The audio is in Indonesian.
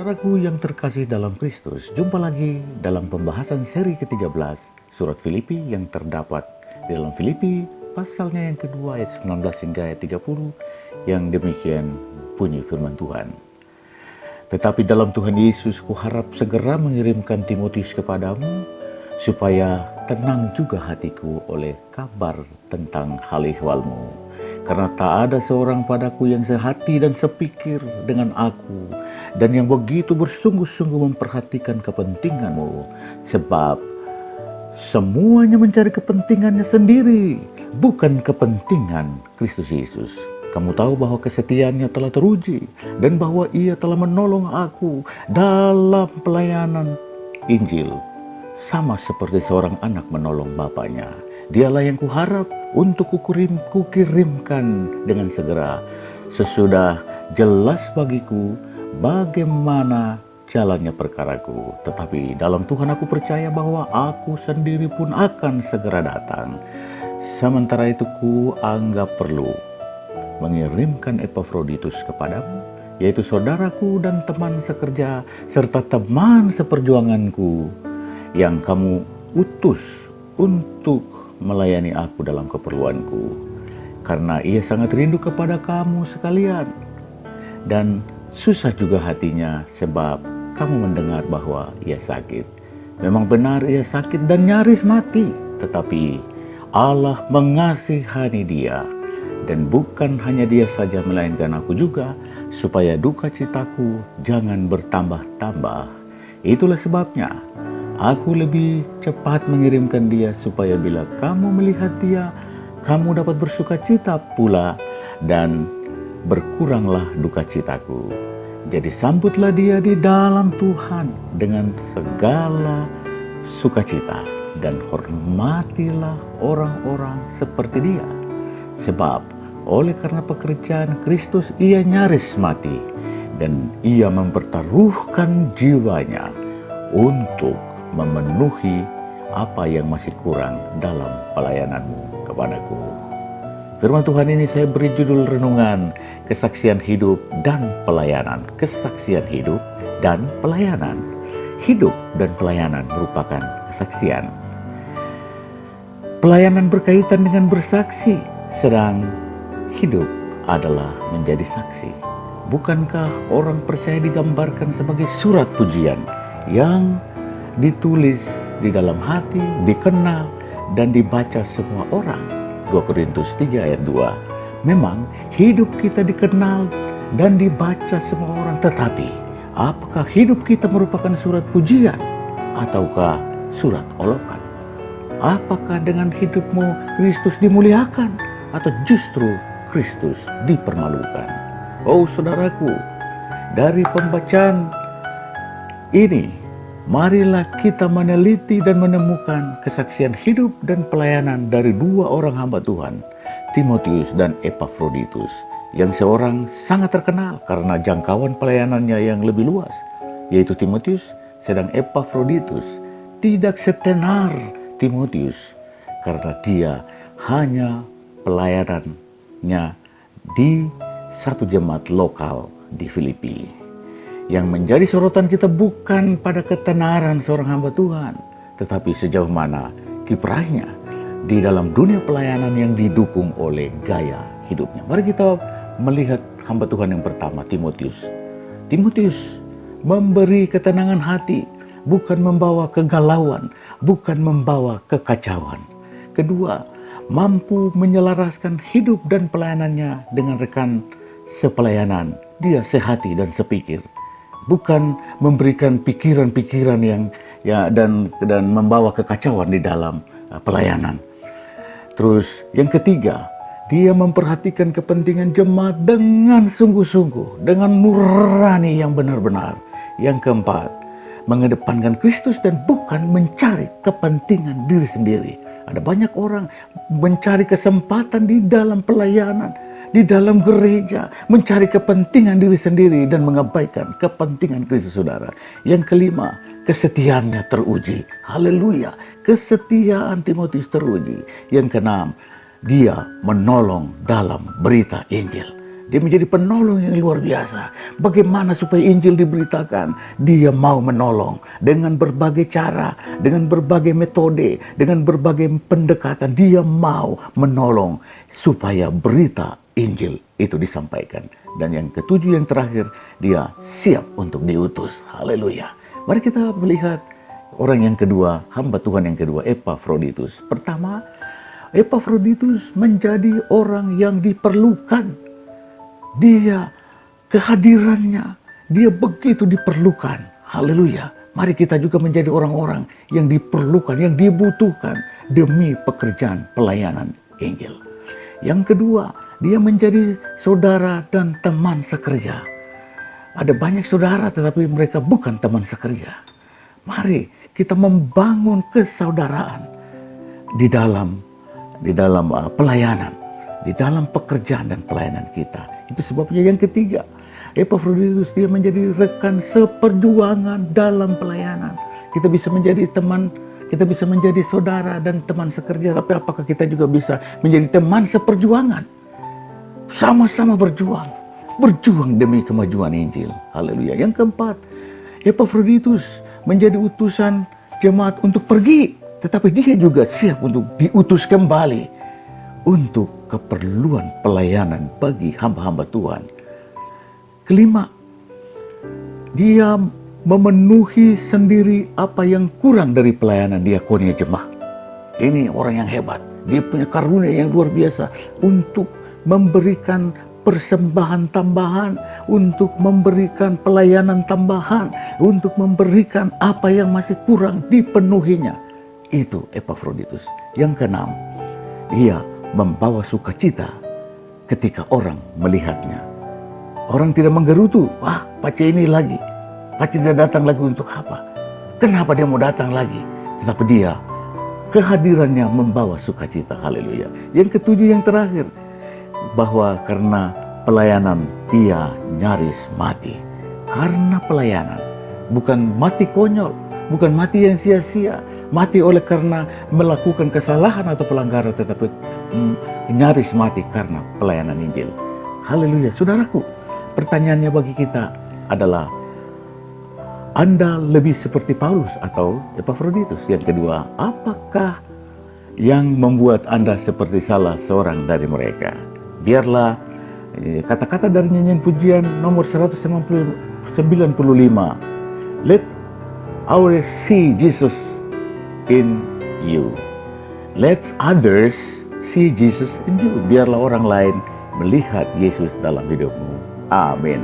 Saudaraku yang terkasih dalam Kristus, jumpa lagi dalam pembahasan seri ke-13 surat Filipi yang terdapat di dalam Filipi pasalnya yang kedua ayat 19 hingga ayat 30 yang demikian bunyi firman Tuhan. Tetapi dalam Tuhan Yesus kuharap segera mengirimkan Timotius kepadamu supaya tenang juga hatiku oleh kabar tentang hal ihwalmu. Karena tak ada seorang padaku yang sehati dan sepikir dengan aku, dan yang begitu bersungguh-sungguh memperhatikan kepentinganmu, sebab semuanya mencari kepentingannya sendiri, bukan kepentingan Kristus Yesus. Kamu tahu bahwa kesetiaannya telah teruji, dan bahwa ia telah menolong aku dalam pelayanan Injil, sama seperti seorang anak menolong bapaknya. Dialah yang kuharap untuk kukirimkan dengan segera, sesudah jelas bagiku bagaimana jalannya perkaraku. Tetapi dalam Tuhan aku percaya bahwa aku sendiri pun akan segera datang. Sementara itu ku anggap perlu mengirimkan Epafroditus kepadamu, yaitu saudaraku dan teman sekerja serta teman seperjuanganku yang kamu utus untuk melayani aku dalam keperluanku, karena ia sangat rindu kepada kamu sekalian, dan susah juga hatinya sebab kamu mendengar bahwa ia sakit. Memang benar ia sakit dan nyaris mati, tetapi Allah mengasihani dia, dan bukan hanya dia saja melainkan aku juga, supaya duka citaku jangan bertambah-tambah. Itulah sebabnya aku lebih cepat mengirimkan dia, supaya bila kamu melihat dia, kamu dapat bersuka cita pula, dan berkuranglah duka citaku. Jadi sambutlah dia di dalam Tuhan dengan segala sukacita, dan hormatilah orang-orang seperti dia. Sebab oleh karena pekerjaan Kristus ia nyaris mati, dan ia mempertaruhkan jiwanya untuk memenuhi apa yang masih kurang dalam pelayananmu kepadaku. Firman Tuhan ini saya beri judul renungan, kesaksian hidup dan pelayanan. Kesaksian hidup dan pelayanan. Hidup dan pelayanan merupakan kesaksian. Pelayanan berkaitan dengan bersaksi, sedang hidup adalah menjadi saksi. Bukankah orang percaya digambarkan sebagai surat pujian yang ditulis di dalam hati, dikenal, dan dibaca semua orang? 2 Korintus 3 ayat 2. Memang hidup kita dikenal dan dibaca semua orang, tetapi apakah hidup kita merupakan surat pujian ataukah surat olokan? Apakah dengan hidupmu Kristus dimuliakan atau justru Kristus dipermalukan? Oh saudaraku, dari pembacaan ini marilah kita meneliti dan menemukan kesaksian hidup dan pelayanan dari dua orang hamba Tuhan, Timotius dan Epafroditus, yang seorang sangat terkenal karena jangkauan pelayanannya yang lebih luas, yaitu Timotius, sedang Epafroditus tidak setenar Timotius karena dia hanya pelayanannya di satu jemaat lokal di Filipi. Yang menjadi sorotan kita bukan pada ketenaran seorang hamba Tuhan, tetapi sejauh mana kiprahnya di dalam dunia pelayanan yang didukung oleh gaya hidupnya. Mari kita melihat hamba Tuhan yang pertama, Timotius. Timotius memberi ketenangan hati, bukan membawa kegalauan, bukan membawa kekacauan. Kedua, mampu menyelaraskan hidup dan pelayanannya dengan rekan sepelayanan. Dia sehati dan sepikir, bukan memberikan pikiran-pikiran yang dan membawa kekacauan di dalam pelayanan. Terus yang ketiga, dia memperhatikan kepentingan jemaat dengan sungguh-sungguh, dengan nurani yang benar-benar. Yang keempat, mengedepankan Kristus dan bukan mencari kepentingan diri sendiri. Ada banyak orang mencari kesempatan di dalam pelayanan, di dalam gereja, mencari kepentingan diri sendiri dan mengabaikan kepentingan Kristus, saudara. Yang kelima, kesetiaannya teruji. Haleluya, kesetiaan Timotius teruji. Yang keenam, dia menolong dalam berita Injil. Dia menjadi penolong yang luar biasa. Bagaimana supaya Injil diberitakan? Dia mau menolong dengan berbagai cara, dengan berbagai metode, dengan berbagai pendekatan. Dia mau menolong supaya berita Injil itu disampaikan. Dan yang ketujuh, yang terakhir, dia siap untuk diutus. Haleluya. Mari kita melihat orang yang kedua, hamba Tuhan yang kedua, Epafroditus. Pertama, Epafroditus menjadi orang yang diperlukan. Dia, kehadirannya, dia begitu diperlukan. Haleluya. Mari kita juga menjadi orang-orang yang diperlukan, yang dibutuhkan demi pekerjaan pelayanan Injil. Yang kedua, dia menjadi saudara dan teman sekerja. Ada banyak saudara tetapi mereka bukan teman sekerja. Mari kita membangun kesaudaraan di dalam pelayanan, di dalam pekerjaan dan pelayanan kita. Itu sebabnya yang ketiga, Epafroditus dia menjadi rekan seperjuangan dalam pelayanan. Kita bisa menjadi teman, kita bisa menjadi saudara dan teman sekerja, tapi apakah kita juga bisa menjadi teman seperjuangan? Sama-sama berjuang demi kemajuan Injil. Haleluya. Yang keempat, Epafroditus menjadi utusan jemaat untuk pergi, tetapi dia juga siap untuk diutus kembali untuk keperluan pelayanan bagi hamba-hamba Tuhan. Kelima, dia memenuhi sendiri apa yang kurang dari pelayanan diakonia jemaat. Ini orang yang hebat. Dia punya karunia yang luar biasa untuk memberikan persembahan tambahan, untuk memberikan pelayanan tambahan, untuk memberikan apa yang masih kurang dipenuhinya. Itu Epafroditus. Yang keenam, dia membawa sukacita ketika orang melihatnya. Orang tidak menggerutu, wah Pace ini lagi, Pace tidak datang lagi untuk apa? Kenapa dia mau datang lagi? Tetapi dia, kehadirannya membawa sukacita. Haleluya. Yang ketujuh, yang terakhir, bahwa karena pelayanan dia nyaris mati. Karena pelayanan, bukan mati konyol, bukan mati yang sia-sia, mati oleh karena melakukan kesalahan atau pelanggaran, tetapi nyaris mati karena pelayanan Injil. Haleluya. Saudaraku, pertanyaannya bagi kita adalah, Anda lebih seperti Paulus atau Epafroditus? Yang kedua, apakah yang membuat Anda seperti salah seorang dari mereka? Biarlah kata-kata dari nyanyian pujian nomor 195, let our see Jesus in you. Let others see Jesus in you. Biarlah orang lain melihat Yesus dalam hidupmu. Amin.